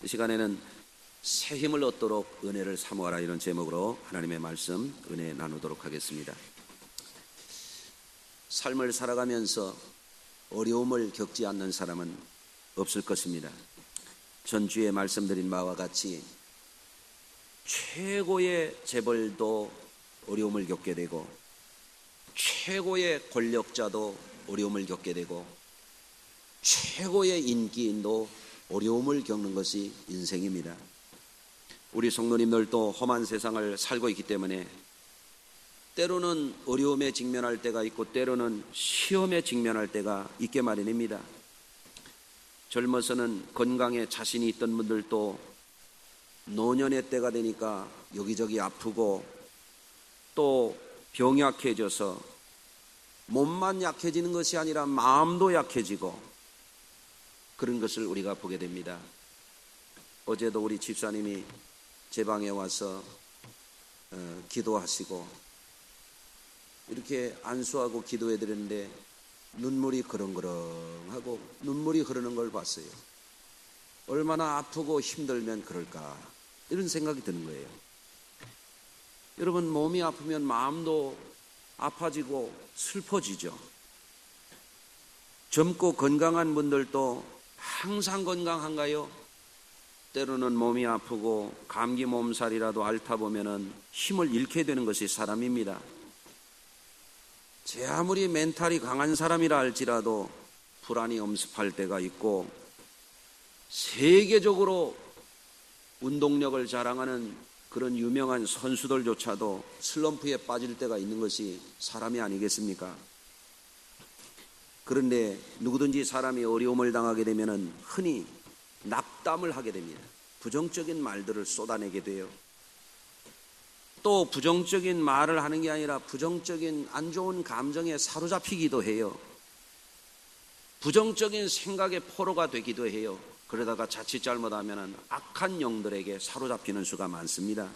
이 시간에는 새 힘을 얻도록 은혜를 사모하라, 이런 제목으로 하나님의 말씀 은혜 나누도록 하겠습니다. 삶을 살아가면서 어려움을 겪지 않는 사람은 없을 것입니다. 전주에 말씀드린 바와 같이 최고의 재벌도 어려움을 겪게 되고, 최고의 권력자도 어려움을 겪게 되고, 최고의 인기인도 어려움을 겪는 것이 인생입니다. 우리 성도님들도 험한 세상을 살고 있기 때문에 때로는 어려움에 직면할 때가 있고, 때로는 시험에 직면할 때가 있게 마련입니다. 젊어서는 건강에 자신이 있던 분들도 노년의 때가 되니까 여기저기 아프고, 또 병약해져서 몸만 약해지는 것이 아니라 마음도 약해지고, 그런 것을 우리가 보게 됩니다. 어제도 우리 집사님이 제 방에 와서 기도하시고 이렇게 안수하고 기도해 드렸는데 눈물이 그렁그렁하고 눈물이 흐르는 걸 봤어요. 얼마나 아프고 힘들면 그럴까, 이런 생각이 드는 거예요. 여러분, 몸이 아프면 마음도 아파지고 슬퍼지죠. 젊고 건강한 분들도 항상 건강한가요? 때로는 몸이 아프고 감기 몸살이라도 앓다 보면은 힘을 잃게 되는 것이 사람입니다. 제 아무리 멘탈이 강한 사람이라 할지라도 불안이 엄습할 때가 있고, 세계적으로 운동력을 자랑하는 그런 유명한 선수들조차도 슬럼프에 빠질 때가 있는 것이 사람이 아니겠습니까? 그런데 누구든지 사람이 어려움을 당하게 되면 흔히 낙담을 하게 됩니다. 부정적인 말들을 쏟아내게 돼요. 또 부정적인 말을 하는 게 아니라 부정적인 안 좋은 감정에 사로잡히기도 해요. 부정적인 생각의 포로가 되기도 해요. 그러다가 자칫 잘못하면 악한 영들에게 사로잡히는 수가 많습니다.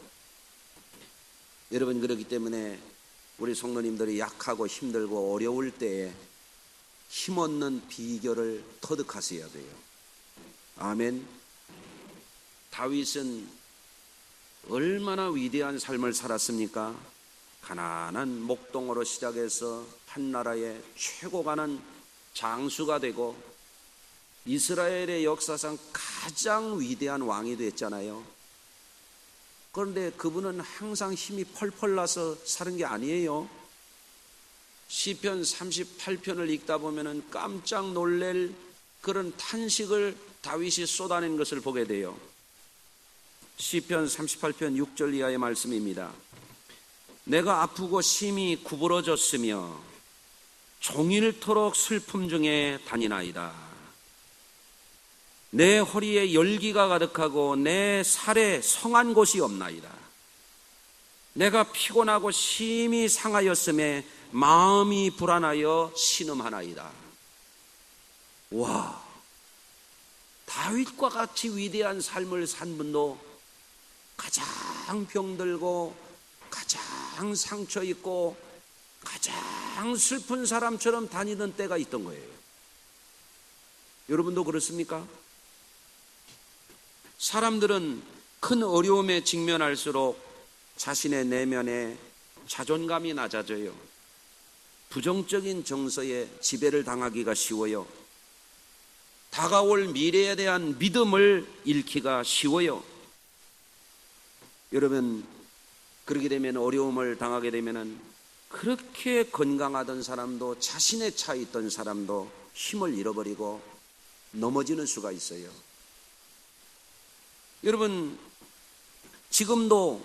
여러분, 그렇기 때문에 우리 성도님들이 약하고 힘들고 어려울 때에 힘없는 비결을 터득하셔야 돼요. 아멘. 다윗은 얼마나 위대한 삶을 살았습니까? 가난한 목동으로 시작해서 한 나라의 최고가는 장수가 되고 이스라엘의 역사상 가장 위대한 왕이 됐잖아요. 그런데 그분은 항상 힘이 펄펄 나서 사는 게 아니에요. 시편 38편을 읽다 보면은 깜짝 놀랄 그런 탄식을 다윗이 쏟아낸 것을 보게 돼요. 시편 38편 6절 이하의 말씀입니다. 내가 아프고 심히 구부러졌으며 종일토록 슬픔 중에 다니나이다. 내 허리에 열기가 가득하고 내 살에 성한 곳이 없나이다. 내가 피곤하고 심히 상하였음에 마음이 불안하여 신음하나이다. 와, 다윗과 같이 위대한 삶을 산 분도 가장 병들고 가장 상처 있고 가장 슬픈 사람처럼 다니던 때가 있던 거예요. 여러분도 그렇습니까? 사람들은 큰 어려움에 직면할수록 자신의 내면에 자존감이 낮아져요. 부정적인 정서에 지배를 당하기가 쉬워요. 다가올 미래에 대한 믿음을 잃기가 쉬워요. 여러분, 그렇게 되면, 어려움을 당하게 되면 그렇게 건강하던 사람도, 자신의 차에 있던 사람도 힘을 잃어버리고 넘어지는 수가 있어요. 여러분, 지금도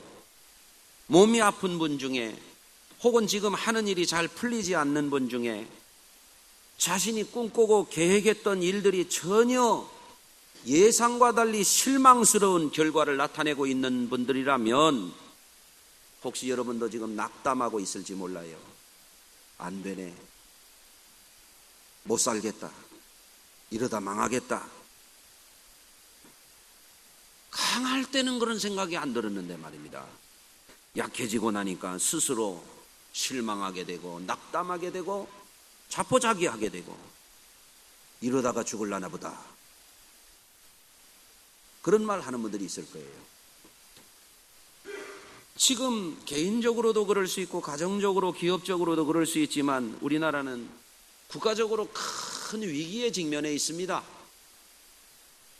몸이 아픈 분 중에, 혹은 지금 하는 일이 잘 풀리지 않는 분 중에 자신이 꿈꾸고 계획했던 일들이 전혀 예상과 달리 실망스러운 결과를 나타내고 있는 분들이라면 혹시 여러분도 지금 낙담하고 있을지 몰라요. 안 되네, 못 살겠다, 이러다 망하겠다. 강할 때는 그런 생각이 안 들었는데 말입니다. 약해지고 나니까 스스로 실망하게 되고 낙담하게 되고 자포자기하게 되고, 이러다가 죽을라나 보다. 그런 말 하는 분들이 있을 거예요. 지금 개인적으로도 그럴 수 있고 가정적으로 기업적으로도 그럴 수 있지만 우리나라는 국가적으로 큰 위기에 직면해 있습니다.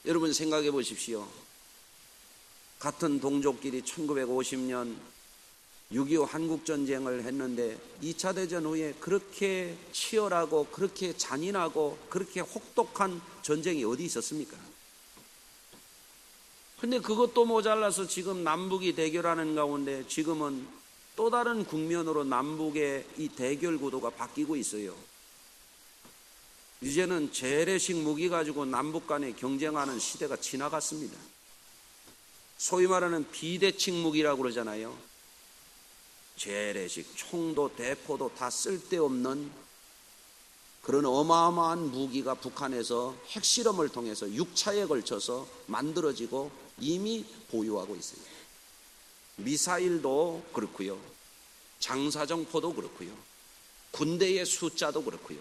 여러분 생각해 보십시오. 같은 동족끼리 1950년 6.25 한국전쟁을 했는데 2차 대전 후에 그렇게 치열하고 그렇게 잔인하고 그렇게 혹독한 전쟁이 어디 있었습니까? 근데 그것도 모자라서 지금 남북이 대결하는 가운데 지금은 또 다른 국면으로 남북의 이 대결 구도가 바뀌고 있어요. 이제는 재래식 무기 가지고 남북 간에 경쟁하는 시대가 지나갔습니다. 소위 말하는 비대칭 무기라고 그러잖아요. 재래식 총도 대포도 다 쓸데없는 그런 어마어마한 무기가 북한에서 핵실험을 통해서 6차에 걸쳐서 만들어지고 이미 보유하고 있어요. 미사일도 그렇고요. 장사정포도 그렇고요. 군대의 숫자도 그렇고요.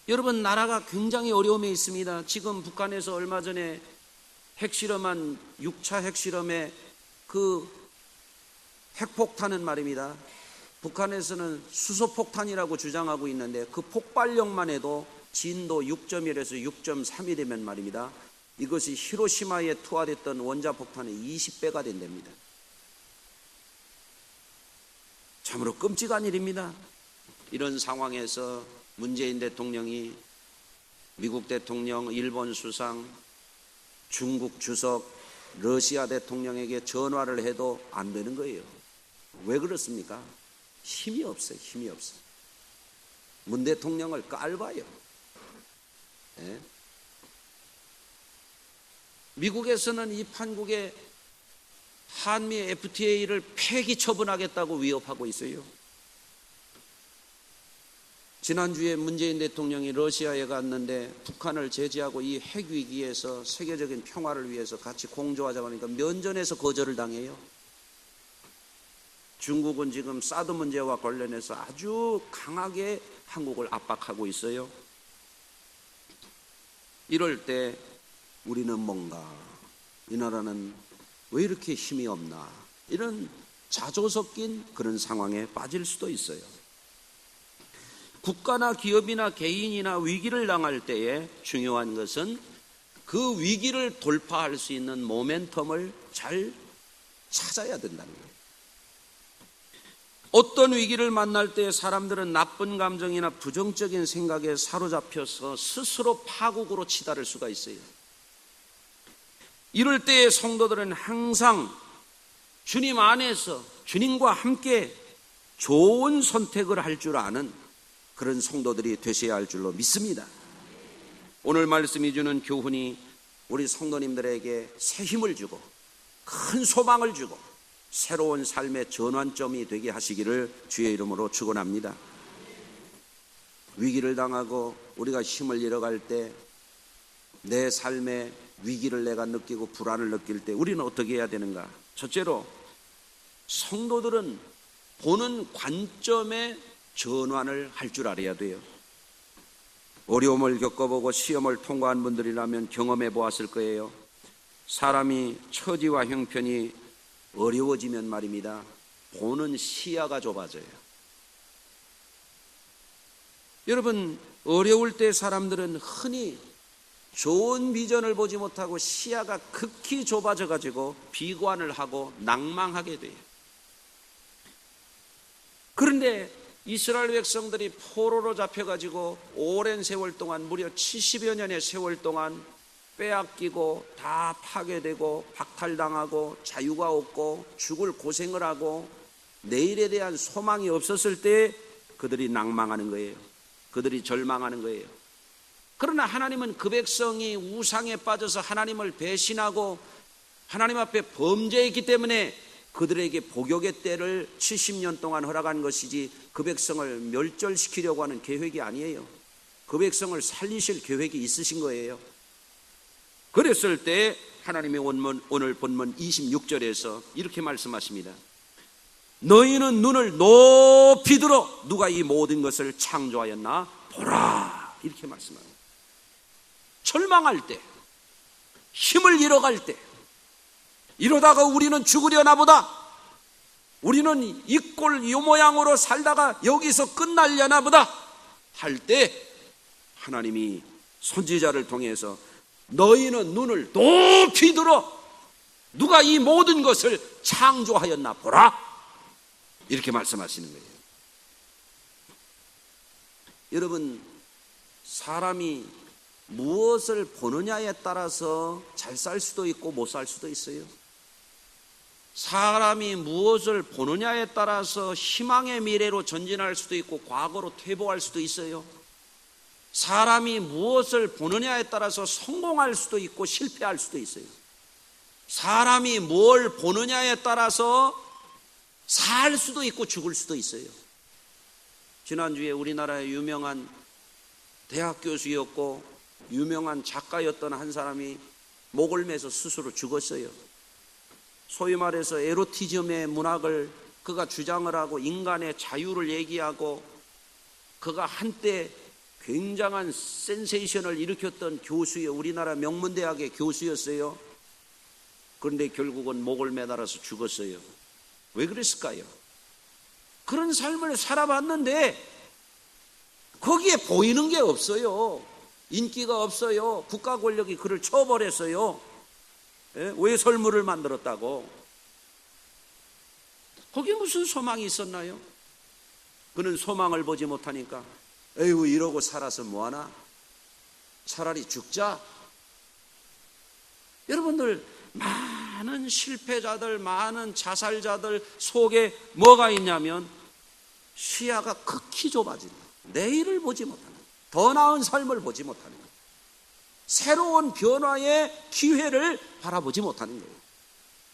여러분 나라가 굉장히 어려움에 있습니다. 지금 북한에서 얼마 전에 핵실험한 6차 핵실험의 그 핵폭탄은 말입니다. 북한에서는 수소폭탄이라고 주장하고 있는데 그 폭발력만 해도 진도 6.1에서 6.3이라면 말입니다. 이것이 히로시마에 투하됐던 원자폭탄의 20배가 된답니다. 참으로 끔찍한 일입니다. 이런 상황에서 문재인 대통령이 미국 대통령, 일본 수상, 중국 주석, 러시아 대통령에게 전화를 해도 안 되는 거예요. 왜 그렇습니까? 힘이 없어요. 힘이 없어요. 문 대통령을 깔봐요. 네? 미국에서는 이 판국에 한미 FTA를 폐기 처분하겠다고 위협하고 있어요. 지난주에 문재인 대통령이 러시아에 갔는데 북한을 제재하고 이 핵위기에서 세계적인 평화를 위해서 같이 공조하자고 하니까 면전에서 거절을 당해요. 중국은 지금 사드 문제와 관련해서 아주 강하게 한국을 압박하고 있어요. 이럴 때 우리는 뭔가 이 나라는 왜 이렇게 힘이 없나 이런 자조 섞인 그런 상황에 빠질 수도 있어요. 국가나 기업이나 개인이나 위기를 당할 때에 중요한 것은 그 위기를 돌파할 수 있는 모멘텀을 잘 찾아야 된다는 거예요. 어떤 위기를 만날 때 사람들은 나쁜 감정이나 부정적인 생각에 사로잡혀서 스스로 파국으로 치달을 수가 있어요. 이럴 때의 성도들은 항상 주님 안에서 주님과 함께 좋은 선택을 할 줄 아는 그런 성도들이 되셔야 할 줄로 믿습니다. 오늘 말씀이 주는 교훈이 우리 성도님들에게 새 힘을 주고 큰 소망을 주고 새로운 삶의 전환점이 되게 하시기를 주의 이름으로 축원합니다. 위기를 당하고 우리가 힘을 잃어갈 때 내 삶의 위기를 내가 느끼고 불안을 느낄 때 우리는 어떻게 해야 되는가? 첫째로 성도들은 보는 관점의 전환을 할 줄 알아야 돼요. 어려움을 겪어보고 시험을 통과한 분들이라면 경험해 보았을 거예요. 사람이 처지와 형편이 어려워지면 말입니다. 보는 시야가 좁아져요. 여러분 어려울 때 사람들은 흔히 좋은 비전을 보지 못하고 시야가 극히 좁아져 가지고 비관을 하고 낭망하게 돼요. 그런데 이스라엘 백성들이 포로로 잡혀가지고 오랜 세월 동안 무려 70여 년의 세월 동안 빼앗기고 다 파괴되고 박탈당하고 자유가 없고 죽을 고생을 하고 내일에 대한 소망이 없었을 때 그들이 낭망하는 거예요. 그들이 절망하는 거예요. 그러나 하나님은 그 백성이 우상에 빠져서 하나님을 배신하고 하나님 앞에 범죄했기 때문에 그들에게 복역의 때를 70년 동안 허락한 것이지 그 백성을 멸절시키려고 하는 계획이 아니에요. 그 백성을 살리실 계획이 있으신 거예요. 그랬을 때 하나님의 오늘 본문 26절에서 이렇게 말씀하십니다. 너희는 눈을 높이 들어 누가 이 모든 것을 창조하였나 보라. 이렇게 말씀합니다. 절망할 때 힘을 잃어갈 때, 이러다가 우리는 죽으려나 보다, 우리는 이 꼴 이 모양으로 살다가 여기서 끝날려나 보다 할 때 하나님이 선지자를 통해서 너희는 눈을 높이 들어 누가 이 모든 것을 창조하였나 보라, 이렇게 말씀하시는 거예요. 여러분, 사람이 무엇을 보느냐에 따라서 잘 살 수도 있고 못 살 수도 있어요. 사람이 무엇을 보느냐에 따라서 희망의 미래로 전진할 수도 있고 과거로 퇴보할 수도 있어요. 사람이 무엇을 보느냐에 따라서 성공할 수도 있고 실패할 수도 있어요. 사람이 뭘 보느냐에 따라서 살 수도 있고 죽을 수도 있어요. 지난주에 우리나라의 유명한 대학 교수였고 유명한 작가였던 한 사람이 목을 매서 스스로 죽었어요. 소위 말해서 에로티즘의 문학을 그가 주장을 하고 인간의 자유를 얘기하고 그가 한때 굉장한 센세이션을 일으켰던 교수예요. 우리나라 명문대학의 교수였어요. 그런데 결국은 목을 매달아서 죽었어요. 왜 그랬을까요? 그런 삶을 살아봤는데 거기에 보이는 게 없어요. 인기가 없어요. 국가 권력이 그를 쳐버렸어요. 외설물을 만들었다고. 거기에 무슨 소망이 있었나요? 그는 소망을 보지 못하니까 에휴, 이러고 살아서 뭐하나? 차라리 죽자. 여러분들, 많은 실패자들, 많은 자살자들 속에 뭐가 있냐면 시야가 극히 좁아진 거예요. 내일을 보지 못하는 거예요. 더 나은 삶을 보지 못하는 거예요. 새로운 변화의 기회를 바라보지 못하는 거예요.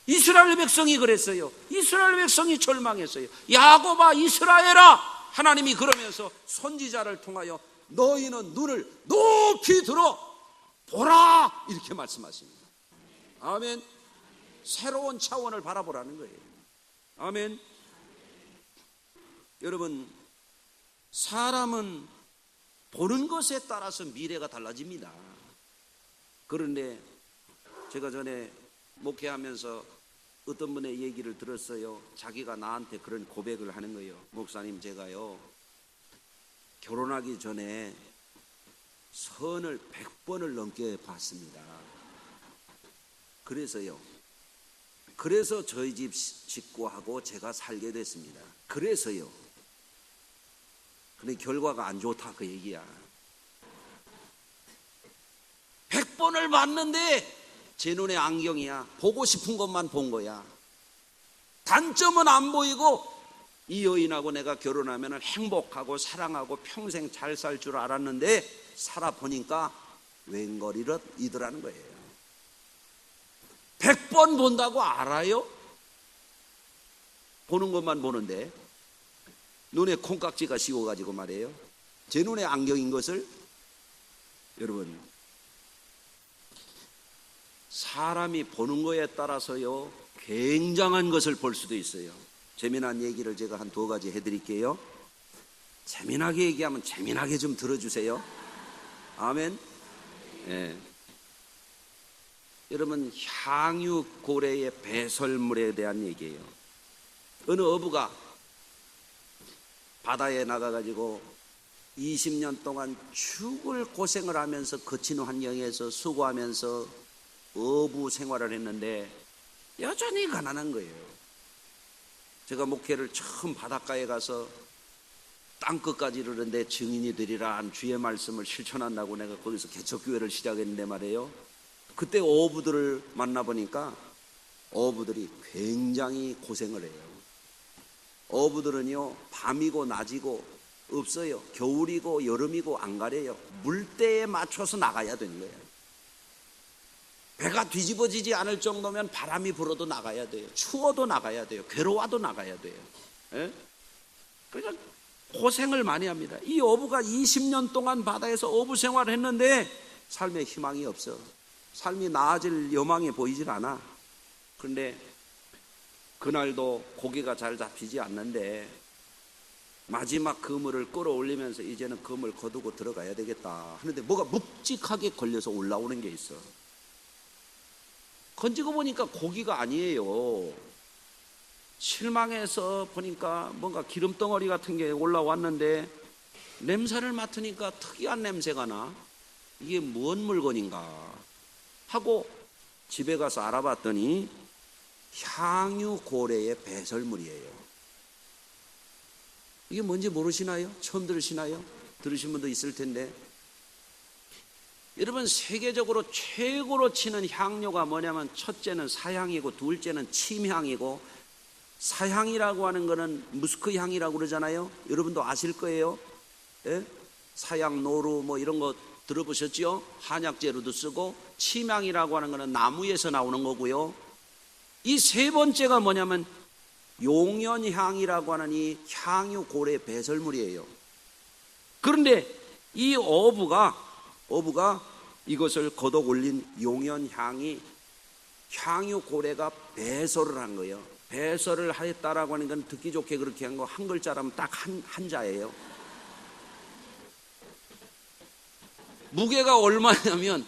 이스라엘 백성이 그랬어요. 이스라엘 백성이 절망했어요. 야곱아 이스라엘아, 하나님이 그러면서 선지자를 통하여 너희는 눈을 높이 들어 보라, 이렇게 말씀하십니다. 아멘. 새로운 차원을 바라보라는 거예요. 아멘. 여러분, 사람은 보는 것에 따라서 미래가 달라집니다. 그런데 제가 전에 목회하면서 어떤 분의 얘기를 들었어요. 자기가 나한테 그런 고백을 하는 거예요. 목사님, 제가요 결혼하기 전에 선을 100번을 넘게 봤습니다. 그래서 저희 집 식구하고 제가 살게 됐습니다. 그래서요. 근데 결과가 안 좋다, 그 얘기야. 100번을 봤는데 제 눈에 안경이야. 보고 싶은 것만 본 거야. 단점은 안 보이고 이 여인하고 내가 결혼하면 행복하고 사랑하고 평생 잘 살 줄 알았는데 살아보니까 웬걸이더라는 거예요. 100번 본다고 알아요? 보는 것만 보는데 눈에 콩깍지가 씌워가지고 말이에요. 제 눈에 안경인 것을. 여러분, 사람이 보는 거에 따라서요 굉장한 것을 볼 수도 있어요. 재미난 얘기를 제가 한 2가지 해드릴게요. 재미나게 얘기하면 재미나게 좀 들어주세요. 아멘. 예. 여러분, 향유고래의 배설물에 대한 얘기예요. 어느 어부가 바다에 나가가지고 20년 동안 죽을 고생을 하면서 거친 환경에서 수고하면서 어부 생활을 했는데 여전히 가난한 거예요. 제가 목회를 처음 바닷가에 가서 땅끝까지 이르는데 증인이 되리라 한 주의 말씀을 실천한다고 내가 거기서 개척교회를 시작했는데 말이에요. 그때 어부들을 만나보니까 어부들이 굉장히 고생을 해요. 어부들은요 밤이고 낮이고 없어요. 겨울이고 여름이고 안 가려요. 물때에 맞춰서 나가야 되는 거예요. 배가 뒤집어지지 않을 정도면 바람이 불어도 나가야 돼요. 추워도 나가야 돼요. 괴로워도 나가야 돼요. 예? 그러니까 고생을 많이 합니다. 이 어부가 20년 동안 바다에서 어부 생활을 했는데 삶에 희망이 없어. 삶이 나아질 여망이 보이질 않아. 그런데 그날도 고기가 잘 잡히지 않는데 마지막 그물을 끌어올리면서 이제는 그물 거두고 들어가야 되겠다 하는데 뭐가 묵직하게 걸려서 올라오는 게 있어. 건지고 보니까 고기가 아니에요. 실망해서 보니까 뭔가 기름덩어리 같은 게 올라왔는데 냄새를 맡으니까 특이한 냄새가 나. 이게 뭔 물건인가 하고 집에 가서 알아봤더니 향유고래의 배설물이에요. 이게 뭔지 모르시나요? 처음 들으시나요? 들으신 분도 있을 텐데, 여러분, 세계적으로 최고로 치는 향료가 뭐냐면 첫째는 사향이고 둘째는 침향이고, 사향이라고 하는 거는 무스크 향이라고 그러잖아요. 여러분도 아실 거예요. 예? 사양, 노루 뭐 이런 거 들어보셨죠? 한약재로도 쓰고, 침향이라고 하는 거는 나무에서 나오는 거고요. 이 세 번째가 뭐냐면 용연향이라고 하는 이 향유고래 배설물이에요. 그런데 이 어부가 이것을 거둬 올린 용연향이 향유고래가 배설을 한 거예요. 배설을 하였다라고 하는 건 듣기 좋게 그렇게 한 거 한 글자라면 딱 한자예요. 무게가 얼마냐면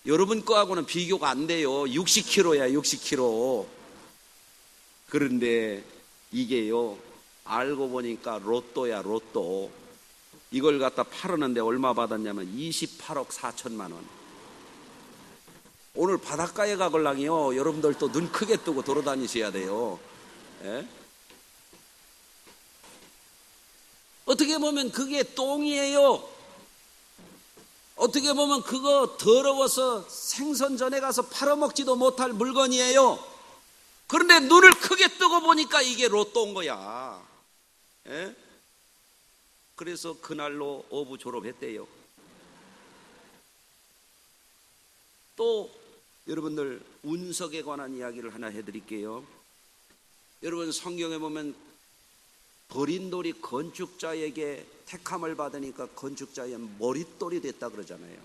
여러분 거하고는 비교가 안 돼요. 60kg야, 60kg. 그런데 이게요, 알고 보니까 로또야, 로또. 이걸 갖다 팔았는데 얼마 받았냐면 28억 4천만 원. 오늘 바닷가에 가걸랑이요, 여러분들 또 눈 크게 뜨고 돌아다니셔야 돼요. 예? 어떻게 보면 그게 똥이에요. 어떻게 보면 그거 더러워서 생선전에 가서 팔아먹지도 못할 물건이에요. 그런데 눈을 크게 뜨고 보니까 이게 로또인 거야. 예? 그래서 그날로 어부 졸업했대요. 또 여러분들 운석에 관한 이야기를 하나 해드릴게요. 여러분, 성경에 보면 버린 돌이 건축자에게 택함을 받으니까 건축자의 머릿돌이 됐다 그러잖아요.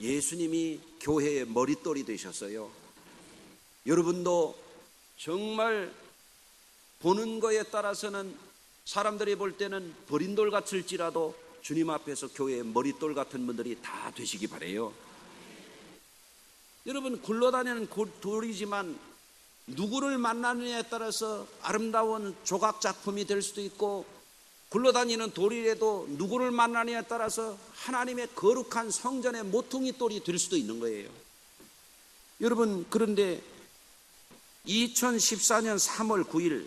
예수님이 교회의 머릿돌이 되셨어요. 여러분도 정말 보는 거에 따라서는 사람들이 볼 때는 버린 돌 같을지라도 주님 앞에서 교회의 머릿돌 같은 분들이 다 되시기 바래요. 여러분, 굴러다니는 돌이지만 누구를 만나느냐에 따라서 아름다운 조각 작품이 될 수도 있고, 굴러다니는 돌이라도 누구를 만나느냐에 따라서 하나님의 거룩한 성전의 모퉁이 돌이 될 수도 있는 거예요. 여러분, 그런데 2014년 3월 9일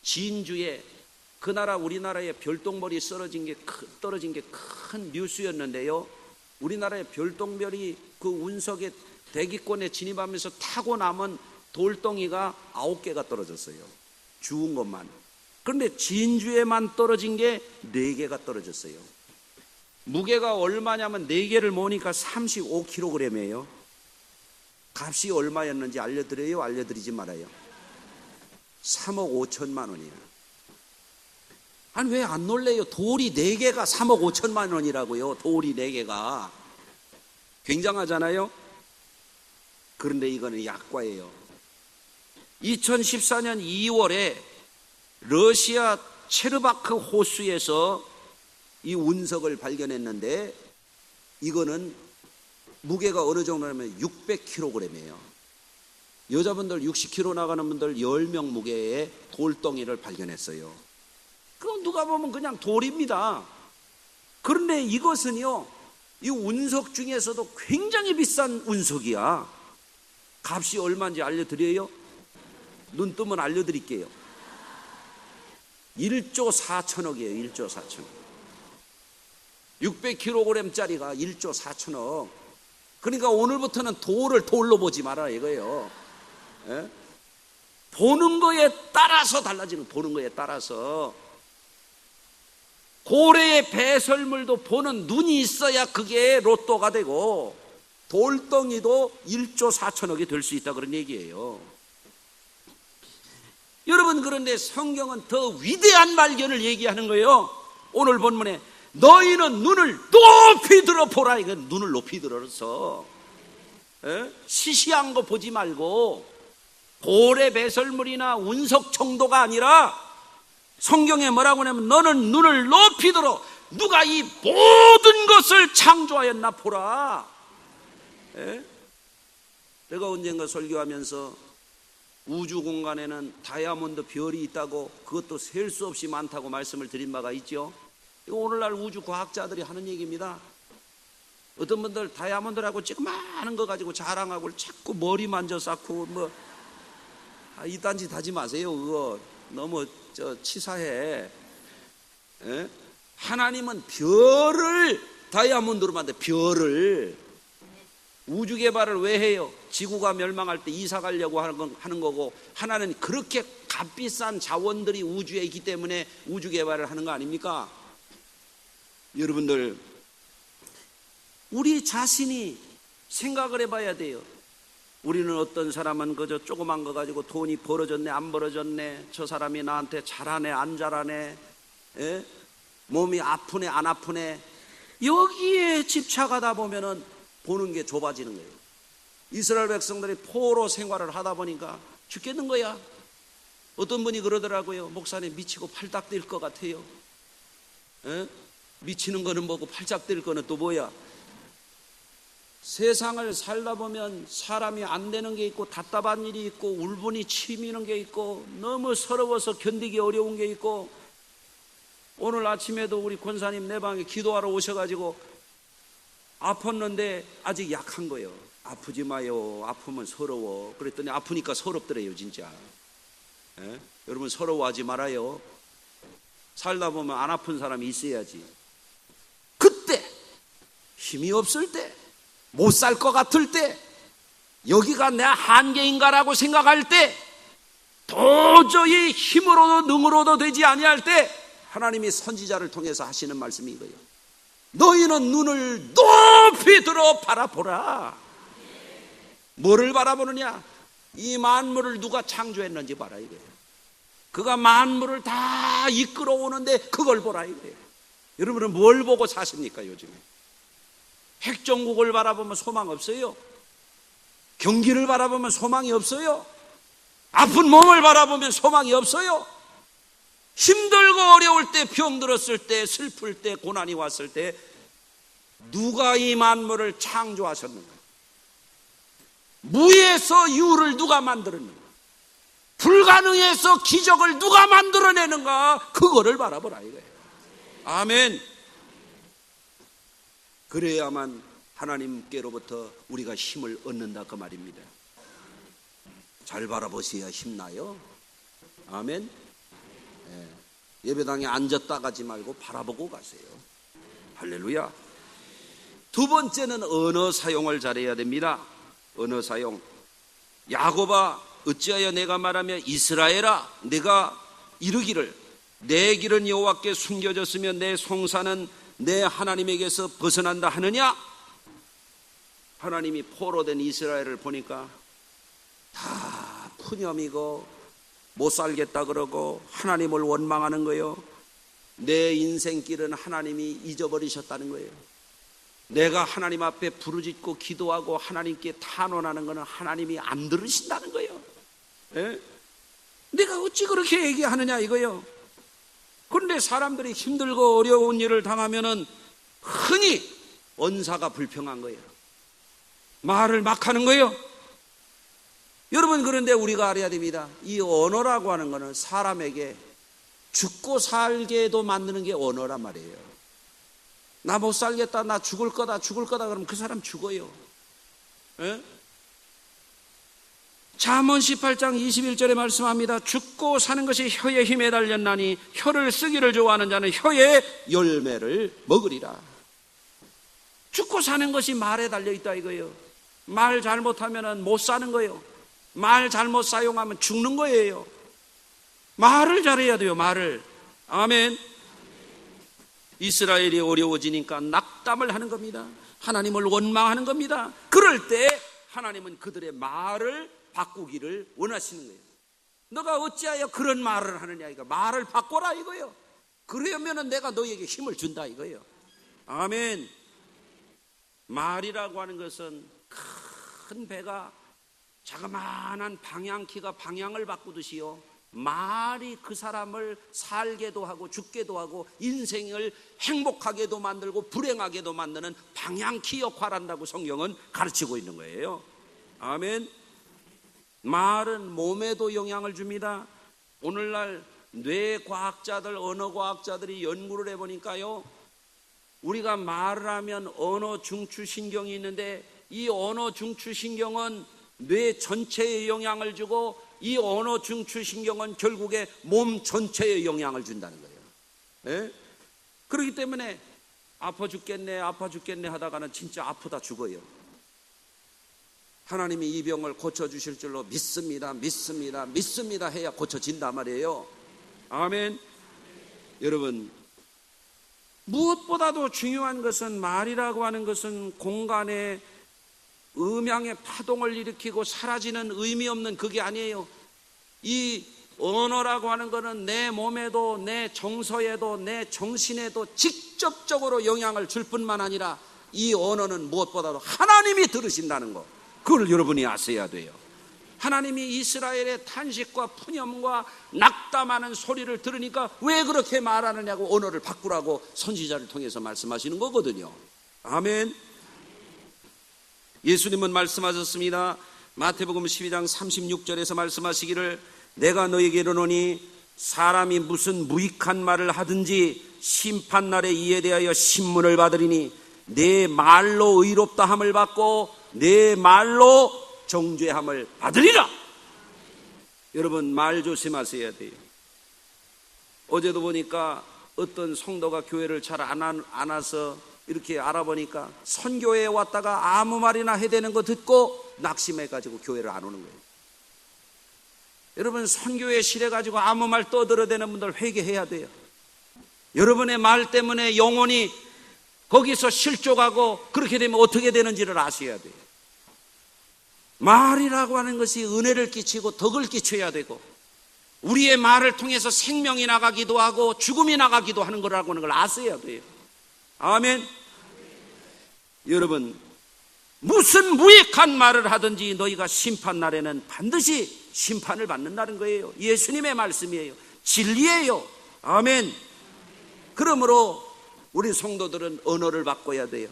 진주에 그 나라 우리나라의 별똥별이 떨어진 게 큰 뉴스였는데요. 우리나라의 별똥별이 그 운석의 대기권에 진입하면서 타고 남은 돌덩이가 9개가 떨어졌어요. 주운 것만. 그런데 진주에만 떨어진 게 4개가 떨어졌어요. 무게가 얼마냐면 4개를 모으니까 35kg이에요. 값이 얼마였는지 알려드려요? 알려드리지 말아요? 3억 5천만 원이에요. 아니, 왜 안 놀래요? 돌이 4개가 3억 5천만 원이라고요. 돌이 4개가. 굉장하잖아요? 그런데 이거는 약과예요. 2014년 2월에 러시아 체르바크 호수에서 이 운석을 발견했는데, 이거는 무게가 어느 정도냐면 600kg이에요. 여자분들 60kg 나가는 분들 10명 무게의 돌덩이를 발견했어요. 그럼 누가 보면 그냥 돌입니다. 그런데 이것은요, 이 운석 중에서도 굉장히 비싼 운석이야. 값이 얼마인지 알려드려요? 눈 뜨면 알려드릴게요. 1조 4천억이에요. 1조 4천억. 600kg짜리가 1조 4천억. 그러니까 오늘부터는 돌을 돌로 보지 마라 이거예요. 예? 보는 거에 따라서 달라지는, 보는 거에 따라서. 고래의 배설물도 보는 눈이 있어야 그게 로또가 되고, 돌덩이도 1조 4천억이 될 수 있다, 그런 얘기예요. 여러분, 그런데 성경은 더 위대한 발견을 얘기하는 거예요. 오늘 본문에 너희는 눈을 높이 들어 보라. 이건 눈을 높이 들어서 시시한 거 보지 말고, 고래 배설물이나 운석 정도가 아니라 성경에 뭐라고 하냐면 너는 눈을 높이 들어 누가 이 모든 것을 창조하였나 보라. 내가 언젠가 설교하면서 우주 공간에는 다이아몬드 별이 있다고, 그것도 셀 수 없이 많다고 말씀을 드린 바가 있죠. 이거 오늘날 우주 과학자들이 하는 얘기입니다. 어떤 분들 다이아몬드라고 조그마한 거 가지고 자랑하고 자꾸 머리 만져 쌓고 이딴 짓 하지 마세요. 그거 너무 치사해. 에? 하나님은 별을 다이아몬드로 만든 별을. 우주 개발을 왜 해요? 지구가 멸망할 때 이사 가려고 하는 거고, 하나는 그렇게 값비싼 자원들이 우주에 있기 때문에 우주 개발을 하는 거 아닙니까? 여러분들, 우리 자신이 생각을 해봐야 돼요. 우리는 어떤 사람은 그저 조그만 거 가지고 돈이 벌어졌네 안 벌어졌네, 저 사람이 나한테 잘하네 안 잘하네, 몸이 아프네 안 아프네, 여기에 집착하다 보면은 보는 게 좁아지는 거예요. 이스라엘 백성들이 포로 생활을 하다 보니까 죽겠는 거야. 어떤 분이 그러더라고요. 목사님, 미치고 팔딱 뛸 것 같아요. 미치는 거는 뭐고 팔짝 뛸 거는 또 뭐야? 세상을 살다 보면 사람이 안 되는 게 있고, 답답한 일이 있고, 울분이 치미는 게 있고, 너무 서러워서 견디기 어려운 게 있고, 오늘 아침에도 우리 권사님 내 방에 기도하러 오셔가지고 아팠는데 아직 약한 거예요. 아프지 마요. 아프면 서러워. 그랬더니 아프니까 서럽더래요, 진짜. 여러분, 서러워하지 말아요. 살다 보면 안 아픈 사람이 있어야지. 그때 힘이 없을 때, 못 살 것 같을 때, 여기가 내 한계인가라고 생각할 때, 도저히 힘으로도 능으로도 되지 아니할 때, 하나님이 선지자를 통해서 하시는 말씀이 이거예요. 너희는 눈을 높이 들어 바라보라. 뭐를 바라보느냐? 이 만물을 누가 창조했는지 봐라 이거예요. 그가 만물을 다 이끌어오는데 그걸 보라 이거예요. 여러분은 뭘 보고 사십니까 요즘에? 핵정국을 바라보면 소망 없어요? 경기를 바라보면 소망이 없어요? 아픈 몸을 바라보면 소망이 없어요? 힘들고 어려울 때, 병들었을 때, 슬플 때, 고난이 왔을 때 누가 이 만물을 창조하셨는가? 무에서 유를 누가 만들었는가? 불가능해서 기적을 누가 만들어내는가? 그거를 바라보라 이거예요. 아멘. 그래야만 하나님께로부터 우리가 힘을 얻는다 그 말입니다. 잘 바라보셔야 힘나요. 아멘. 예배당에 앉았다 가지 말고 바라보고 가세요. 할렐루야. 두 번째는 언어 사용을 잘해야 됩니다. 언어 사용. 야곱아, 어찌하여 내가 말하며 이스라엘아, 내가 이르기를 내 길은 여호와께 숨겨졌으며 내 송사는 내 하나님에게서 벗어난다 하느냐? 하나님이 포로된 이스라엘을 보니까 다 푸념이고 못 살겠다 그러고 하나님을 원망하는 거예요. 내 인생길은 하나님이 잊어버리셨다는 거예요. 내가 하나님 앞에 부르짖고 기도하고 하나님께 탄원하는 것은 하나님이 안 들으신다는 거예요. 내가 어찌 그렇게 얘기하느냐 이거예요. 그런데 사람들이 힘들고 어려운 일을 당하면은 흔히 언사가 불평한 거예요. 말을 막 하는 거예요. 여러분, 그런데 우리가 알아야 됩니다. 이 언어라고 하는 것은 사람에게 죽고 살게도 만드는 게 언어란 말이에요. 나 못 살겠다, 나 죽을 거다 그러면 그 사람 죽어요. 잠언 18장 21절에 말씀합니다. 죽고 사는 것이 혀의 힘에 달렸나니 혀를 쓰기를 좋아하는 자는 혀의 열매를 먹으리라. 죽고 사는 것이 말에 달려있다 이거예요. 말 잘못하면 못 사는 거예요. 말 잘못 사용하면 죽는 거예요. 말을 잘해야 돼요. 말을. 아멘. 이스라엘이 어려워지니까 낙담을 하는 겁니다. 하나님을 원망하는 겁니다. 그럴 때 하나님은 그들의 말을 바꾸기를 원하시는 거예요. 너가 어찌하여 그런 말을 하느냐 이거. 말을 바꿔라 이거예요. 그러면은 내가 너에게 힘을 준다 이거예요. 아멘. 말이라고 하는 것은 큰 배가 자그마한 방향키가 방향을 바꾸듯이요, 말이 그 사람을 살게도 하고 죽게도 하고 인생을 행복하게도 만들고 불행하게도 만드는 방향키 역할을 한다고 성경은 가르치고 있는 거예요. 아멘. 말은 몸에도 영향을 줍니다. 오늘날 뇌과학자들, 언어과학자들이 연구를 해보니까요, 우리가 말을 하면 언어 중추신경이 있는데 이 언어 중추신경은 뇌 전체에 영향을 주고 이 언어 중추신경은 결국에 몸 전체에 영향을 준다는 거예요. 예? 그렇기 때문에 아파 죽겠네 하다가는 진짜 아프다 죽어요. 하나님이 이 병을 고쳐주실 줄로 믿습니다 해야 고쳐진단 말이에요. 아멘. 여러분, 무엇보다도 중요한 것은 말이라고 하는 것은 공간에 음향의 파동을 일으키고 사라지는 의미 없는 그게 아니에요. 이 언어라고 하는 것은 내 몸에도 내 정서에도 내 정신에도 직접적으로 영향을 줄 뿐만 아니라 이 언어는 무엇보다도 하나님이 들으신다는 거, 그걸 여러분이 아셔야 돼요. 하나님이 이스라엘의 탄식과 푸념과 낙담하는 소리를 들으니까 왜 그렇게 말하느냐고 언어를 바꾸라고 선지자를 통해서 말씀하시는 거거든요. 아멘. 예수님은 말씀하셨습니다. 마태복음 12장 36절에서 말씀하시기를 내가 너에게 이르노니 사람이 무슨 무익한 말을 하든지 심판날에 이에 대하여 신문을 받으리니 내 말로 의롭다 함을 받고 내 말로 정죄함을 받으리라. 여러분, 말 조심하셔야 돼요. 어제도 보니까 어떤 성도가 교회를 잘 안 와서 이렇게 알아보니까 선교회에 왔다가 아무 말이나 해대는 거 듣고 낙심해가지고 교회를 안 오는 거예요. 여러분, 선교회에 실해가지고 아무 말 떠들어대는 분들 회개해야 돼요. 여러분의 말 때문에 영혼이 거기서 실족하고 그렇게 되면 어떻게 되는지를 아셔야 돼요. 말이라고 하는 것이 은혜를 끼치고 덕을 끼쳐야 되고 우리의 말을 통해서 생명이 나가기도 하고 죽음이 나가기도 하는 거라고 하는 걸 아셔야 돼요. 아멘. 여러분, 무슨 무익한 말을 하든지 너희가 심판날에는 반드시 심판을 받는다는 거예요. 예수님의 말씀이에요. 진리예요. 아멘. 그러므로 우리 성도들은 언어를 바꿔야 돼요.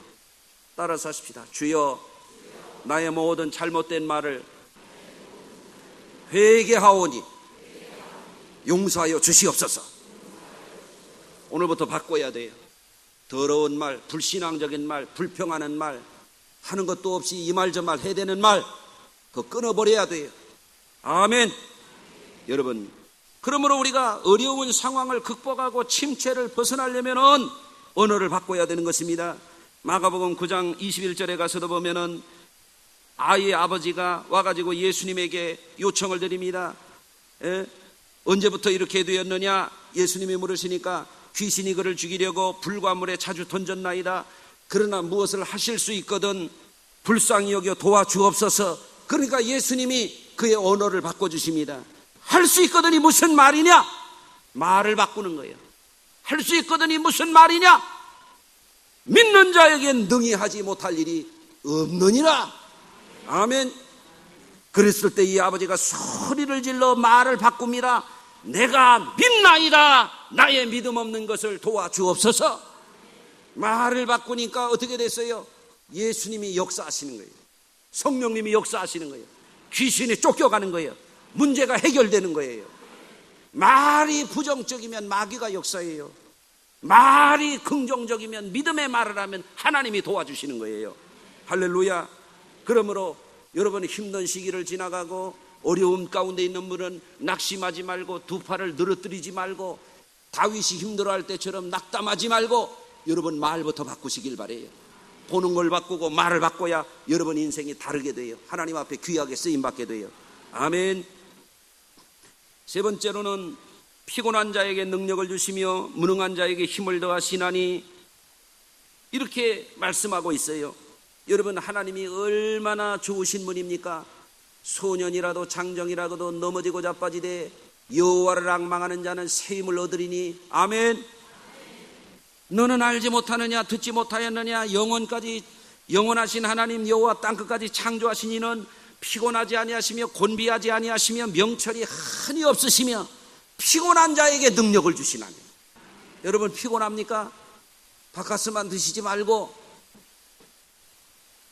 따라서 하십시다. 주여, 나의 모든 잘못된 말을 회개하오니 용서하여 주시옵소서. 오늘부터 바꿔야 돼요. 더러운 말, 불신앙적인 말, 불평하는 말, 하는 것도 없이 이 말 저 말 해대는 말, 그거 끊어버려야 돼요. 아멘. 여러분, 그러므로 우리가 어려운 상황을 극복하고 침체를 벗어나려면은 언어를 바꿔야 되는 것입니다. 마가복음 9장 21절에 가서도 보면은 아이의 아버지가 와가지고 예수님에게 요청을 드립니다. 언제부터 이렇게 되었느냐? 예수님이 물으시니까 귀신이 그를 죽이려고 불과 물에 자주 던졌나이다. 그러나 무엇을 하실 수 있거든 불쌍히 여겨 도와주옵소서. 그러니까 예수님이 그의 언어를 바꿔주십니다. 할 수 있거든이 무슨 말이냐? 말을 바꾸는 거예요. 할 수 있거든이 무슨 말이냐? 믿는 자에겐 능히 하지 못할 일이 없느니라. 아멘. 그랬을 때 이 아버지가 소리를 질러 말을 바꿉니다. 내가 믿나이다. 나의 믿음 없는 것을 도와주옵소서. 말을 바꾸니까 어떻게 됐어요? 예수님이 역사하시는 거예요. 성령님이 역사하시는 거예요. 귀신이 쫓겨가는 거예요. 문제가 해결되는 거예요. 말이 부정적이면 마귀가 역사해요. 말이 긍정적이면 믿음의 말을 하면 하나님이 도와주시는 거예요. 할렐루야. 그러므로 여러분이 힘든 시기를 지나가고 어려움 가운데 있는 분은 낙심하지 말고 두 팔을 늘어뜨리지 말고 다윗이 힘들어할 때처럼 낙담하지 말고 여러분 말부터 바꾸시길 바래요. 보는 걸 바꾸고 말을 바꿔야 여러분 인생이 다르게 돼요. 하나님 앞에 귀하게 쓰임받게 돼요. 아멘. 세 번째로는 피곤한 자에게 능력을 주시며 무능한 자에게 힘을 더하시나니 이렇게 말씀하고 있어요. 여러분, 하나님이 얼마나 좋으신 분입니까? 소년이라도 장정이라도 넘어지고 자빠지되 여호와를 앙망하는 자는 새 힘을 얻으리니. 아멘. 너는 알지 못하느냐? 듣지 못하였느냐? 영원하신 하나님 여호와 땅끝까지 창조하신 이는 피곤하지 아니하시며 곤비하지 아니하시며 명철이 한이 없으시며 피곤한 자에게 능력을 주시나니. 여러분, 피곤합니까? 바카스만 드시지 말고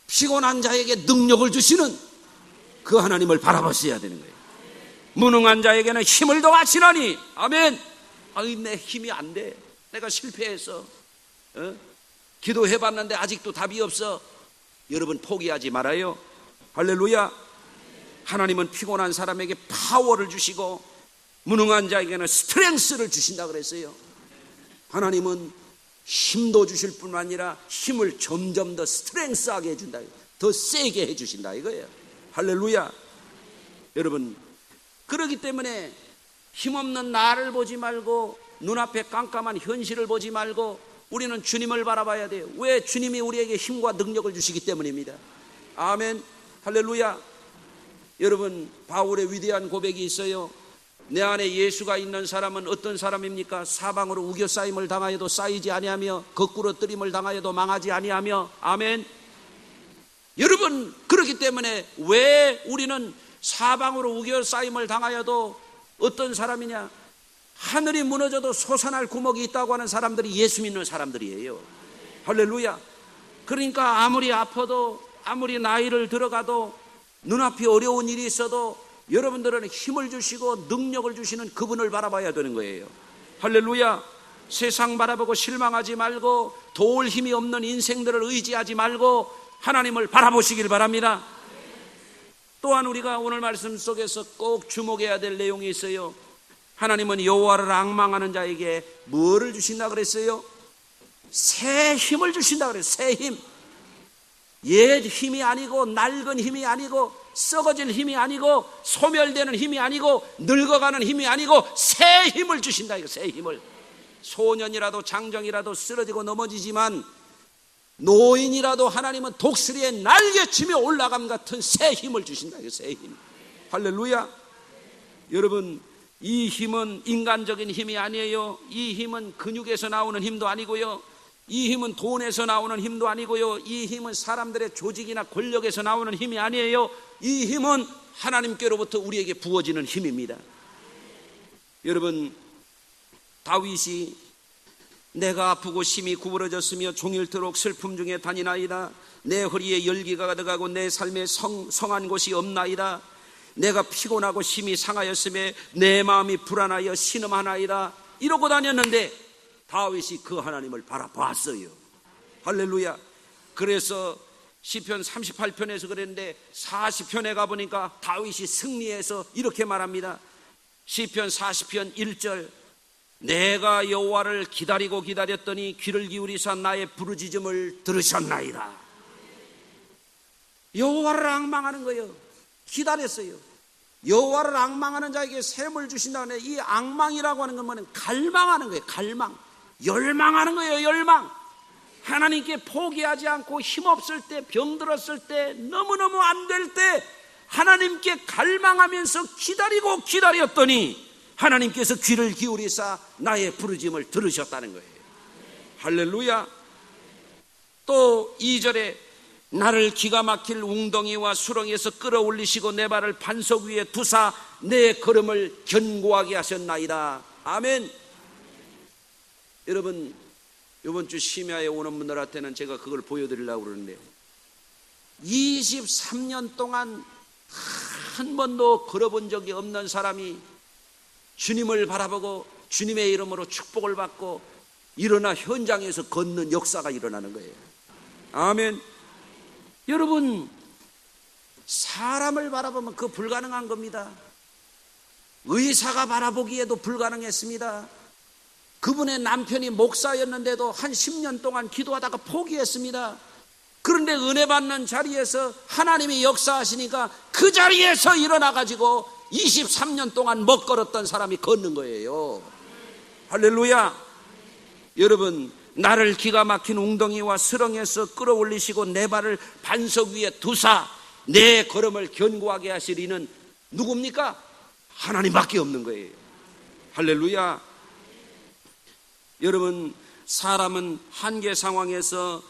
피곤한 자에게 능력을 주시는 그 하나님을 바라보셔야 되는 거예요. 무능한 자에게는 힘을 더하시나니. 아멘. 아이, 내 힘이 안 돼. 내가 실패해서 기도해봤는데 아직도 답이 없어. 여러분 포기하지 말아요. 할렐루야. 하나님은 피곤한 사람에게 파워를 주시고 무능한 자에게는 스트렝스를 주신다 그랬어요. 하나님은 힘도 주실 뿐만 아니라 힘을 점점 더 스트렝스하게 해준다, 더 세게 해주신다 이거예요. 할렐루야. 여러분, 그렇기 때문에 힘없는 나를 보지 말고 눈앞에 깜깜한 현실을 보지 말고 우리는 주님을 바라봐야 돼요. 왜? 주님이 우리에게 힘과 능력을 주시기 때문입니다. 아멘. 할렐루야. 여러분, 바울의 위대한 고백이 있어요. 내 안에 예수가 있는 사람은 어떤 사람입니까? 사방으로 우겨싸임을 당하여도 쌓이지 아니하며 거꾸로 뜨림을 당하여도 망하지 아니하며. 아멘. 여러분, 그렇기 때문에 왜 우리는 사방으로 우겨싸임을 당하여도 어떤 사람이냐? 하늘이 무너져도 솟아날 구멍이 있다고 하는 사람들이 예수 믿는 사람들이에요. 할렐루야. 그러니까 아무리 아파도 아무리 나이를 들어가도 눈앞이 어려운 일이 있어도 여러분들은 힘을 주시고 능력을 주시는 그분을 바라봐야 되는 거예요. 할렐루야. 세상 바라보고 실망하지 말고 도울 힘이 없는 인생들을 의지하지 말고 하나님을 바라보시길 바랍니다. 또한 우리가 오늘 말씀 속에서 꼭 주목해야 될 내용이 있어요. 하나님은 여호와를 앙망하는 자에게 뭐를 주신다 그랬어요? 새 힘을 주신다 그랬어요. 새 힘. 옛 힘이 아니고 낡은 힘이 아니고 썩어질 힘이 아니고 소멸되는 힘이 아니고 늙어가는 힘이 아니고 새 힘을 주신다. 이거 새 힘을. 소년이라도 장정이라도 쓰러지고 넘어지지만 노인이라도 하나님은 독수리의 날개치며 올라감 같은 새 힘을 주신다. 이거 새 힘. 할렐루야. 여러분, 이 힘은 인간적인 힘이 아니에요. 이 힘은 근육에서 나오는 힘도 아니고요. 이 힘은 돈에서 나오는 힘도 아니고요. 이 힘은 사람들의 조직이나 권력에서 나오는 힘이 아니에요. 이 힘은 하나님께로부터 우리에게 부어지는 힘입니다. 여러분, 다윗이 내가 아프고 심히 구부러졌으며 종일토록 슬픔 중에 다니나이다. 내 허리에 열기가 가득하고 내 삶에 성한 곳이 없나이다. 내가 피곤하고 심히 상하였으며 내 마음이 불안하여 신음하나이다. 이러고 다녔는데 다윗이 그 하나님을 바라봤어요. 할렐루야. 그래서 시편 38편에서 그랬는데 40편에 가보니까 다윗이 승리해서 이렇게 말합니다. 시편 40편 1절. 내가 여호와를 기다리고 기다렸더니 귀를 기울이사 나의 부르짖음을 들으셨나이다. 여호와를 앙망하는 거예요. 기다렸어요. 여호와를 앙망하는 자에게 샘을 주신다는 이 앙망이라고 하는 건 뭐냐면 갈망하는 거예요. 갈망. 열망하는 거예요. 열망. 하나님께 포기하지 않고 힘없을 때, 병들었을 때, 너무너무 안 될 때 하나님께 갈망하면서 기다리고 기다렸더니 하나님께서 귀를 기울이사 나의 부르짖음을 들으셨다는 거예요. 할렐루야. 또 2절에 나를 기가 막힐 웅덩이와 수렁에서 끌어올리시고 내 발을 반석 위에 두사 내 걸음을 견고하게 하셨나이다. 아멘. 여러분, 이번 주 심야에 오는 분들한테는 제가 그걸 보여드리려고 그러는데요. 23년 동안 한 번도 걸어본 적이 없는 사람이 주님을 바라보고 주님의 이름으로 축복을 받고 일어나 현장에서 걷는 역사가 일어나는 거예요. 아멘. 여러분, 사람을 바라보면 그 불가능한 겁니다. 의사가 바라보기에도 불가능했습니다. 그분의 남편이 목사였는데도 한 10년 동안 기도하다가 포기했습니다. 그런데 은혜 받는 자리에서 하나님이 역사하시니까 그 자리에서 일어나가지고 23년 동안 먹걸었던 사람이 걷는 거예요. 할렐루야. 여러분, 나를 기가 막힌 웅덩이와 수렁에서 끌어올리시고 내 발을 반석 위에 두사 내 걸음을 견고하게 하실 이는 누굽니까? 하나님밖에 없는 거예요. 할렐루야. 여러분, 사람은 한계 상황에서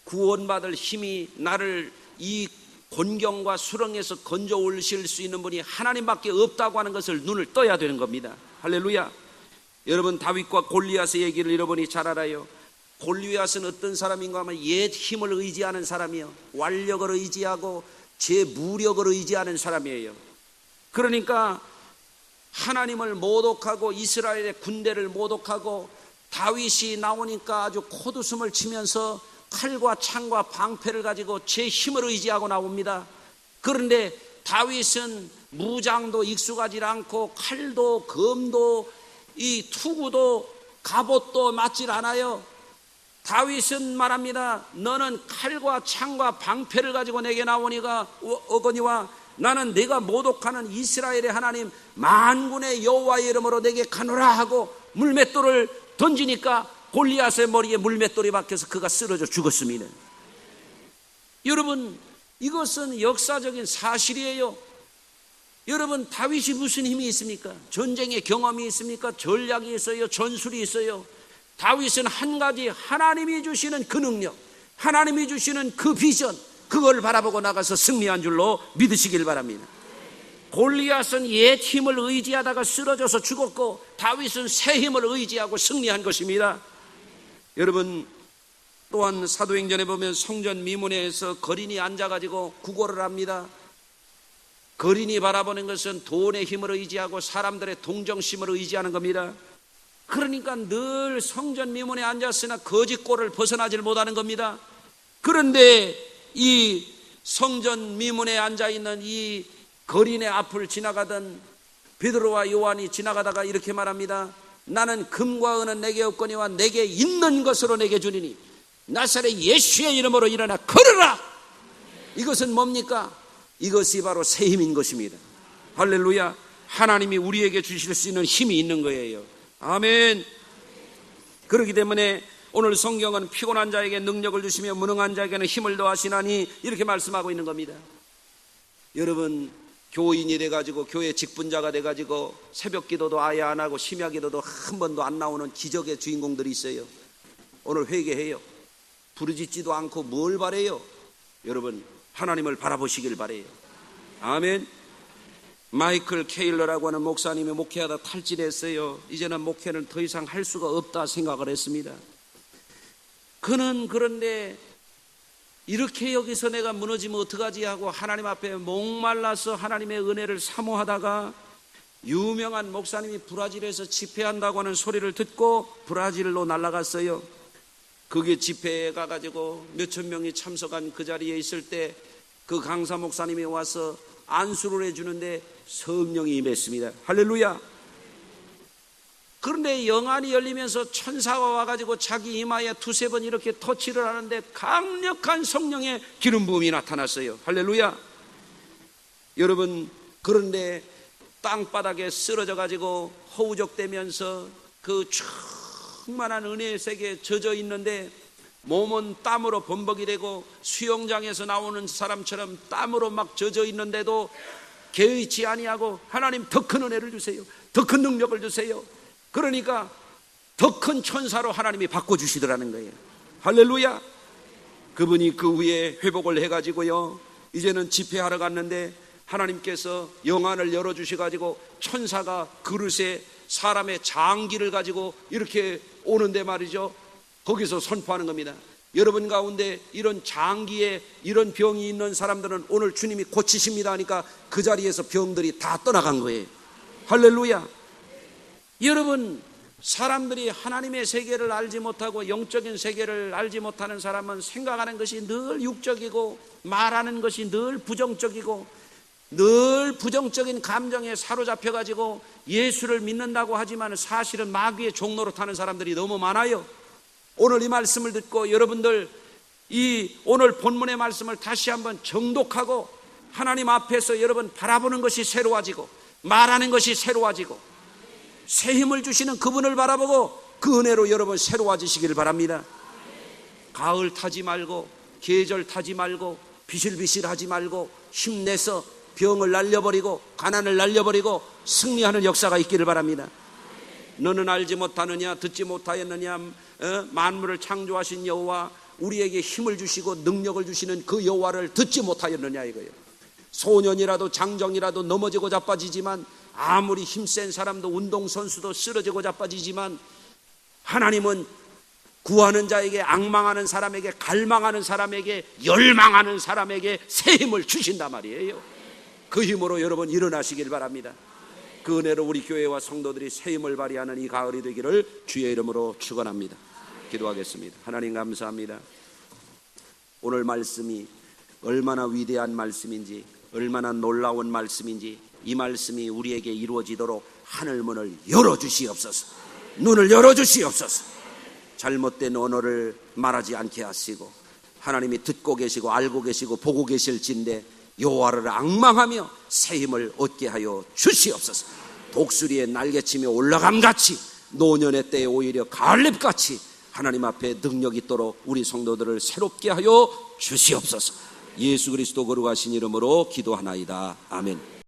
구원받을 힘이 나를 이 곤경과 수렁에서 건져 올리실 수 있는 분이 하나님밖에 없다고 하는 것을 눈을 떠야 되는 겁니다. 할렐루야. 여러분, 다윗과 골리앗의 얘기를 여러분이 잘 알아요. 골리앗은 어떤 사람인가 하면 옛 힘을 의지하는 사람이요, 완력을 의지하고 제 무력을 의지하는 사람이에요. 그러니까 하나님을 모독하고 이스라엘의 군대를 모독하고 다윗이 나오니까 아주 콧웃음을 치면서 칼과 창과 방패를 가지고 제 힘을 의지하고 나옵니다. 그런데 다윗은 무장도 익숙하지 않고 칼도 검도 이 투구도 갑옷도 맞질 않아요. 다윗은 말합니다. 너는 칼과 창과 방패를 가지고 내게 나오니까 어거니와 나는 네가 모독하는 이스라엘의 하나님 만군의 여호와의 이름으로 내게 가노라 하고 물맷돌을 던지니까 골리앗의 머리에 물맷돌이 박혀서 그가 쓰러져 죽었습니다. 여러분, 이것은 역사적인 사실이에요. 여러분, 다윗이 무슨 힘이 있습니까? 전쟁의 경험이 있습니까? 전략이 있어요? 전술이 있어요? 다윗은 한 가지, 하나님이 주시는 그 능력, 하나님이 주시는 그 비전, 그걸 바라보고 나가서 승리한 줄로 믿으시길 바랍니다. 골리앗은 옛 힘을 의지하다가 쓰러져서 죽었고 다윗은 새 힘을 의지하고 승리한 것입니다. 여러분, 또한 사도행전에 보면 성전 미문에서 거린이 앉아가지고 구걸을 합니다. 거린이 바라보는 것은 돈의 힘을 의지하고 사람들의 동정심을 의지하는 겁니다. 그러니까 늘 성전 미문에 앉았으나 거짓골을 벗어나질 못하는 겁니다. 그런데 이 성전 미문에 앉아있는 이 거린의 앞을 지나가던 베드로와 요한이 지나가다가 이렇게 말합니다. 나는 금과 은은 내게 없거니와 내게 있는 것으로 내게 주리니 나사렛 예수의 이름으로 일어나 걸으라. 이것은 뭡니까? 이것이 바로 새 힘인 것입니다. 할렐루야. 하나님이 우리에게 주실 수 있는 힘이 있는 거예요. 아멘. 그렇기 때문에 오늘 성경은 피곤한 자에게 능력을 주시며 무능한 자에게는 힘을 더하시나니 이렇게 말씀하고 있는 겁니다. 여러분, 교인이 돼가지고 교회 직분자가 돼가지고 새벽 기도도 아예 안 하고 심야 기도도 한 번도 안 나오는 기적의 주인공들이 있어요. 오늘 회개해요. 부르짖지도 않고 뭘 바래요? 여러분, 하나님을 바라보시길 바래요. 아멘. 마이클 케일러라고 하는 목사님이 목회하다 탈진했어요. 이제는 목회는 더 이상 할 수가 없다 생각을 했습니다. 그는 그런데 이렇게 여기서 내가 무너지면 어떡하지 하고 하나님 앞에 목말라서 하나님의 은혜를 사모하다가 유명한 목사님이 브라질에서 집회한다고 하는 소리를 듣고 브라질로 날아갔어요. 그게 집회에 가가지고 몇천 명이 참석한 그 자리에 있을 때 그 강사 목사님이 와서 안수를 해주는데 성령이 임했습니다. 할렐루야. 그런데 영안이 열리면서 천사가 와가지고 자기 이마에 두세 번 이렇게 터치를 하는데 강력한 성령의 기름 부음이 나타났어요. 할렐루야. 여러분, 그런데 땅바닥에 쓰러져가지고 허우적대면서 그 충만한 은혜의 세계에 젖어 있는데 몸은 땀으로 범벅이 되고 수영장에서 나오는 사람처럼 땀으로 막 젖어 있는데도 개의치 아니하고 하나님 더 큰 은혜를 주세요. 더 큰 능력을 주세요. 그러니까 더 큰 천사로 하나님이 바꿔주시더라는 거예요. 할렐루야. 그분이 그 후에 회복을 해가지고요, 이제는 집회하러 갔는데 하나님께서 영안을 열어주셔가지고 천사가 그릇에 사람의 장기를 가지고 이렇게 오는데 말이죠, 거기서 선포하는 겁니다. 여러분 가운데 이런 장기에 이런 병이 있는 사람들은 오늘 주님이 고치십니다 하니까 그 자리에서 병들이 다 떠나간 거예요. 할렐루야. 여러분, 사람들이 하나님의 세계를 알지 못하고 영적인 세계를 알지 못하는 사람은 생각하는 것이 늘 육적이고 말하는 것이 늘 부정적이고 늘 부정적인 감정에 사로잡혀가지고 예수를 믿는다고 하지만 사실은 마귀의 종로로 타는 사람들이 너무 많아요. 오늘 이 말씀을 듣고 여러분들 이 오늘 본문의 말씀을 다시 한번 정독하고 하나님 앞에서 여러분 바라보는 것이 새로워지고 말하는 것이 새로워지고 새 힘을 주시는 그분을 바라보고 그 은혜로 여러분 새로워지시길 바랍니다. 가을 타지 말고 계절 타지 말고 비실비실하지 말고 힘내서 병을 날려버리고 가난을 날려버리고 승리하는 역사가 있기를 바랍니다. 너는 알지 못하느냐, 듣지 못하였느냐, 만물을 창조하신 여호와, 우리에게 힘을 주시고 능력을 주시는 그 여호와를 듣지 못하였느냐 이거예요. 소년이라도 장정이라도 넘어지고 자빠지지만, 아무리 힘센 사람도 운동선수도 쓰러지고 자빠지지만, 하나님은 구하는 자에게, 악망하는 사람에게, 갈망하는 사람에게, 열망하는 사람에게 새 힘을 주신단 말이에요. 그 힘으로 여러분 일어나시길 바랍니다. 그 은혜로 우리 교회와 성도들이 새 힘을 발휘하는 이 가을이 되기를 주의 이름으로 축원합니다. 기도하겠습니다. 하나님 감사합니다. 오늘 말씀이 얼마나 위대한 말씀인지, 얼마나 놀라운 말씀인지, 이 말씀이 우리에게 이루어지도록 하늘문을 열어주시옵소서. 눈을 열어주시옵소서. 잘못된 언어를 말하지 않게 하시고, 하나님이 듣고 계시고 알고 계시고 보고 계실진데 여호와를 앙망하며 새 힘을 얻게 하여 주시옵소서. 독수리의 날개치며 올라감같이, 노년의 때에 오히려 가을잎같이 하나님 앞에 능력 있도록 우리 성도들을 새롭게 하여 주시옵소서. 예수 그리스도 거룩하신 이름으로 기도하나이다. 아멘.